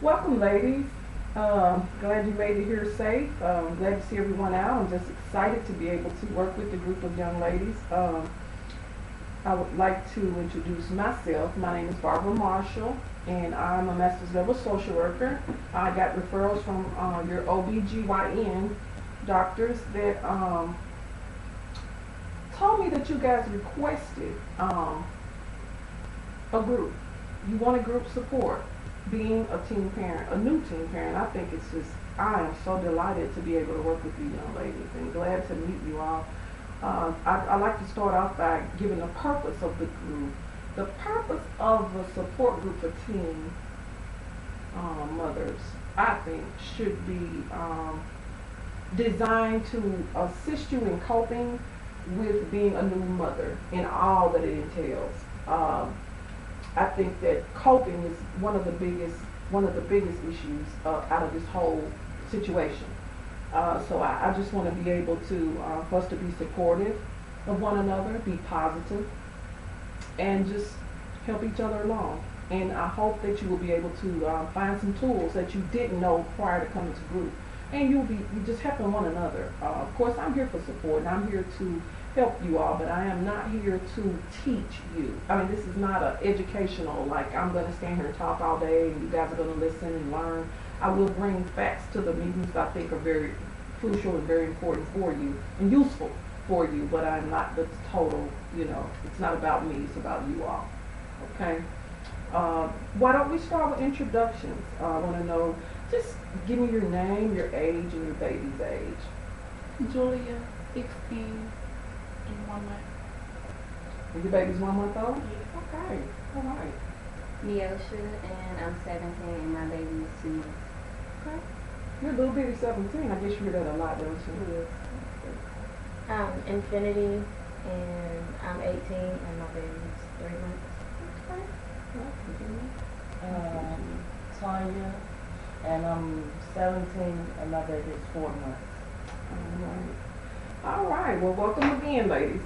Welcome, ladies. Glad you made it here safe. Glad to see everyone out. I'm just excited to be able to work with a group of young ladies. I would like to introduce myself. My name is Barbara Marshall, and I'm a master's level social worker. I got referrals from your OBGYN doctors that told me that you guys requested a group. You want a group support. Being a teen parent, a new teen parent, I think it's just, I am so delighted to be able to work with you young ladies and glad to meet you all. I like to start off by giving the purpose of the group. The purpose of a support group for teen mothers, I think, should be designed to assist you in coping with being a new mother and all that it entails. I think that coping is one of the biggest issues out of this whole situation. So I just want to be able to for us to be supportive of one another, be positive, and just help each other along. And I hope that you will be able to find some tools that you didn't know prior to coming to group, and you just helping one another. Of course, I'm here for support, and I'm here to help you all, but I am not here to teach you. I mean, this is not a educational, like I'm going to stand here and talk all day and you guys are going to listen and learn. I will bring facts to the meetings that I think are very crucial and very important for you and useful for you, but I'm not the total, it's not about me, it's about you all. Okay? Why don't we start with introductions? I want to know, just give me your name, your age, and your baby's age. Julia, 16 in 1 month. And your baby's 1 month old? Yes. Okay, all right. Neosha, and I'm 17, and my baby is 2 months. Okay. You're a little bitty 17. I guess you hear that a lot, don't you? Yes. Infinity, and I'm 18, and my baby's 3 months. Okay. Well, continue. Tanya, and I'm 17, and my baby is 4 months. All right. All right. Well, welcome again, ladies.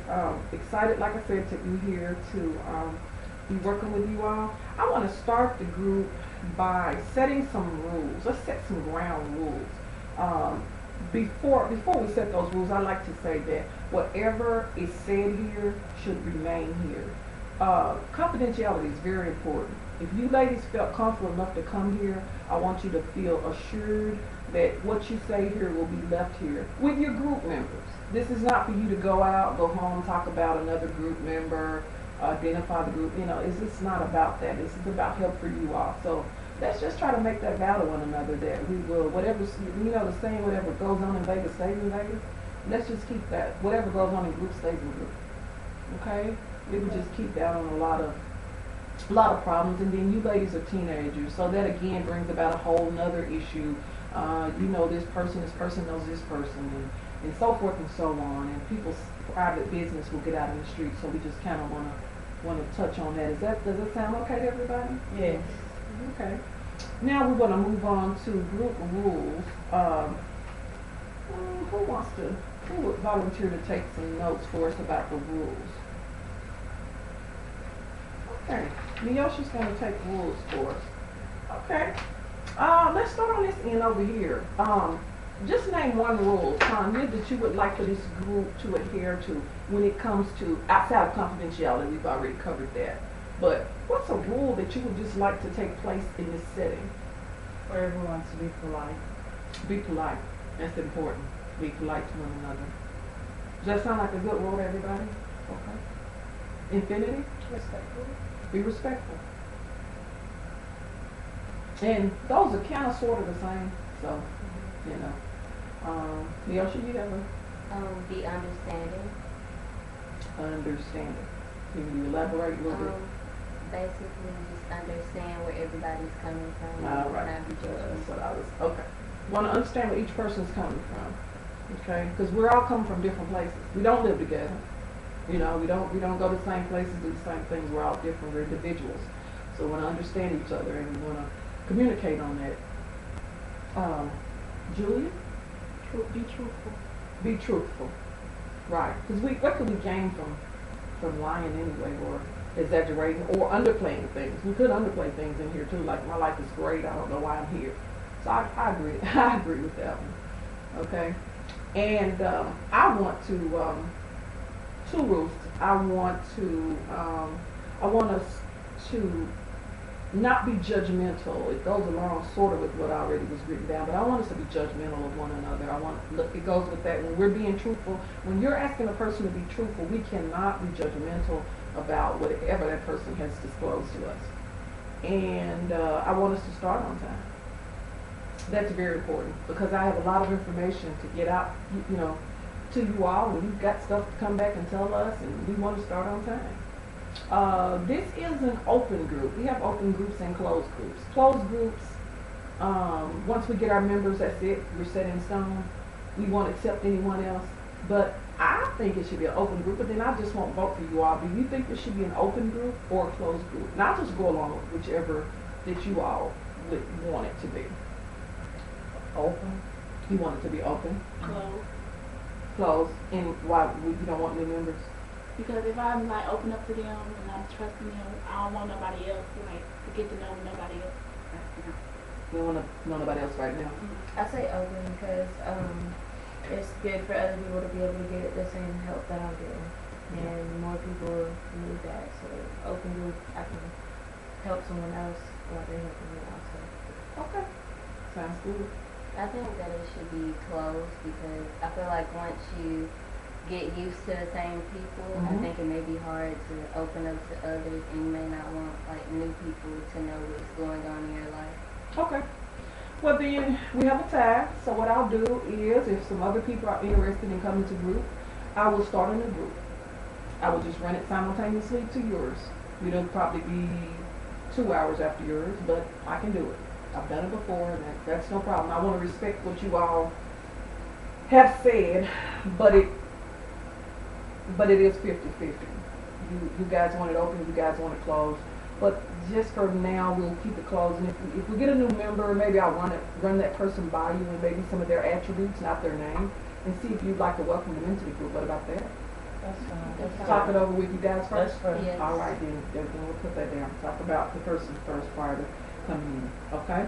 Excited, like I said, to be here to be working with you all. I want to start the group by setting some rules. Let's set some ground rules. Before we set those rules, I like to say that whatever is said here should remain here. Confidentiality is very important. If you ladies felt comfortable enough to come here, I want you to feel assured that what you say here will be left here with your group members. This is not for you to go out, go home, talk about another group member, identify the group. It's just not about that. This is about help for you all. So let's just try to make that vow to one another that we will, whatever, the saying, whatever goes on in Vegas stays in Vegas. Let's just keep that. Whatever goes on in group stays in group. Okay? It would just keep that on a lot of problems. And then you ladies are teenagers, so that again brings about a whole nother issue. This person knows this person, and so forth and so on. And people's private business will get out in the street. So we just kind of want to touch on that. Does that sound okay to everybody? Yes. Okay. Now we're going to move on to group rules. Who would volunteer to take some notes for us about the rules? Okay. Neosha's going to take rules for us. Okay. Let's start on this end over here. Just name one rule, Tanya, that you would like for this group to adhere to when it comes to outside of confidentiality. We've already covered that. But what's a rule that you would just like to take place in this setting? For everyone to be polite. Be polite. That's important. Be polite to one another. Does that sound like a good rule to everybody? Okay. Infinity? Respectful. Be respectful. And those are kind of sort of the same. So, Neosha, you have Be understanding. understanding. Can you elaborate a little bit? Basically, just understand where everybody's coming from. All right. Not be judgmental. That's what I was. Okay. Want to understand where each person's coming from. Okay. Because we're all coming from different places. We don't live together. We don't go to the same places, do the same things. We're all different. We're individuals. So we want to understand each other and we want to communicate on that. Julia? Be truthful. Be truthful. Right. Because what could we gain from lying anyway, or exaggerating or underplaying things. We could underplay things in here too, like my life is great, I don't know why I'm here. So I agree. I agree with that one. Okay. And I want to two rules. I want us to not be judgmental. It goes along sort of with what already was written down, but I want us to be judgmental of one another. It goes with that. When we're being truthful, when you're asking a person to be truthful, we cannot be judgmental about whatever that person has disclosed to us. And I want us to start on time. That's very important because I have a lot of information to get out, to you all, and you've got stuff to come back and tell us, and we want to start on time. This is an open group. We have open groups and closed groups. Closed groups, once we get our members, that's it. We're set in stone. We won't accept anyone else. But I think it should be an open group, but then I just won't vote for you all. Do you think it should be an open group or a closed group? And I'll just go along with whichever that you all would want it to be. Open. You want it to be open? Close. Closed. And why you don't want new members? Because if I'm like open up to them and I'm trusting them, I don't want nobody else to get to know nobody else. You don't want to know nobody else right now? I say open because it's good for other people to be able to get the same help that I'm getting, and more people need that. So open group, I can help someone else while they're helping me also. Okay. Sounds good. I think that it should be closed because I feel like once you get used to the same people, I Mhm. think it may be hard to open up to others, and you may not want like new people to know what's going on in your life. Okay. Well, then we have a tie. So what I'll do is, if some other people are interested in coming to group, I will start a new group. I will just run it simultaneously to yours. It'll probably be 2 hours after yours, but I can do it. I've done it before, and that's no problem. I want to respect what you all have said, but it is 50-50. You guys want it open, you guys want it closed. But just for now, we'll keep it closed. And if we get a new member, maybe I'll run that person by you and maybe some of their attributes, not their name, and see if you'd like to welcome them into the group. What about that? That's fine. Talk it over with you guys That's first. fine. Yes. All right, then we'll put that down. Talk about the person first prior to coming in. Okay?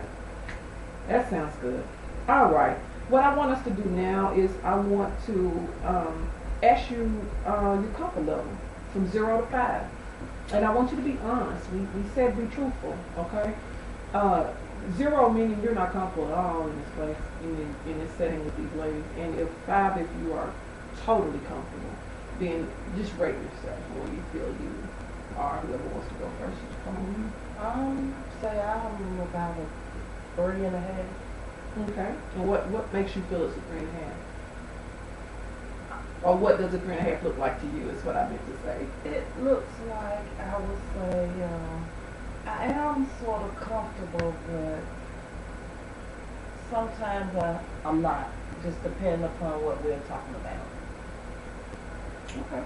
That sounds good. All right. What I want us to do now is I want to ask you your comfort level from 0 to 5. And I want you to be honest. We said be truthful, okay? 0 meaning you're not comfortable at all in this place, in this setting with these ladies. And if 5, if you are totally comfortable, then just rate yourself where you feel you are. Whoever wants to go first, just come on. Say I'm about a 3.5. Okay. And what makes you feel it's a 3.5? Or what does a 3.5 look like to you is what I meant to say. It looks like I would say I am sort of comfortable, but sometimes I'm not. Just depending upon what we're talking about. Okay.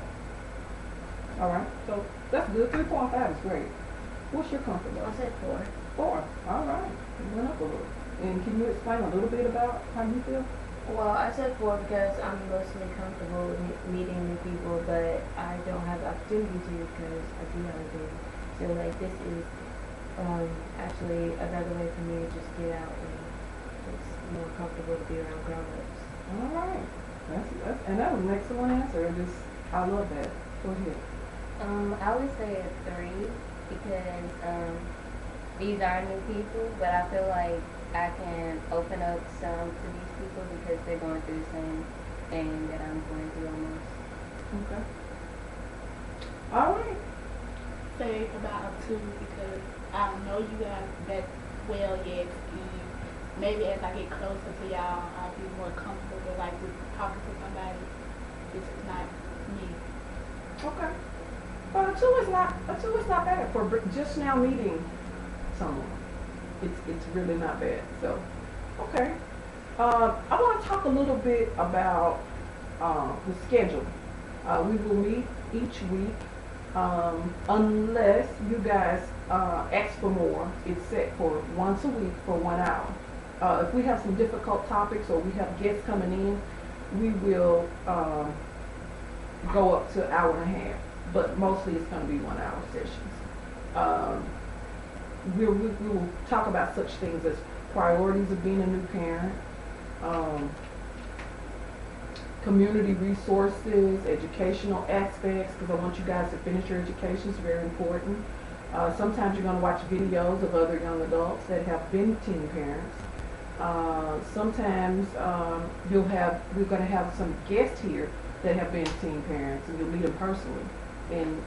All right. So that's good. 3.5 is great. What's your comfort level? I said 4. 4. All right. You went up a little. And can you explain a little bit about how you feel? Well, I said 4 because I'm mostly comfortable with meeting new people, but I don't have the opportunity to because I do have a baby. So like this is actually another way for me to just get out and it's more comfortable to be around grown-ups. All right. And that was an excellent answer. I love that. Go ahead. I would say a 3 because these are new people, but I feel like I can open up some to these people because they're going through the same thing that I'm going through almost. Okay. All right. Say about a 2 because I don't know you guys that well yet, and maybe as I get closer to y'all, I'll be more comfortable with talking to somebody. This is not me. Okay. But a 2 is not bad for just now meeting someone. It's really not bad. So, okay. I want to talk a little bit about the schedule. We will meet each week unless you guys ask for more. It's set for once a week for 1 hour. If we have some difficult topics or we have guests coming in, we will go up to 1.5 hours. but mostly it's going to be 1 hour sessions. Um, we will talk about such things as priorities of being a new parent, community resources, educational aspects, because I want you guys to finish your education. It's very important. Sometimes you're going to watch videos of other young adults that have been teen parents. Sometimes we're going to have some guests here that have been teen parents, and you'll meet them personally and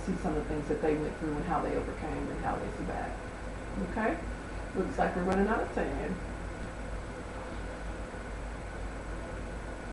see some of the things that they went through and how they overcame and how they survived. Okay? Looks like we're running out of time.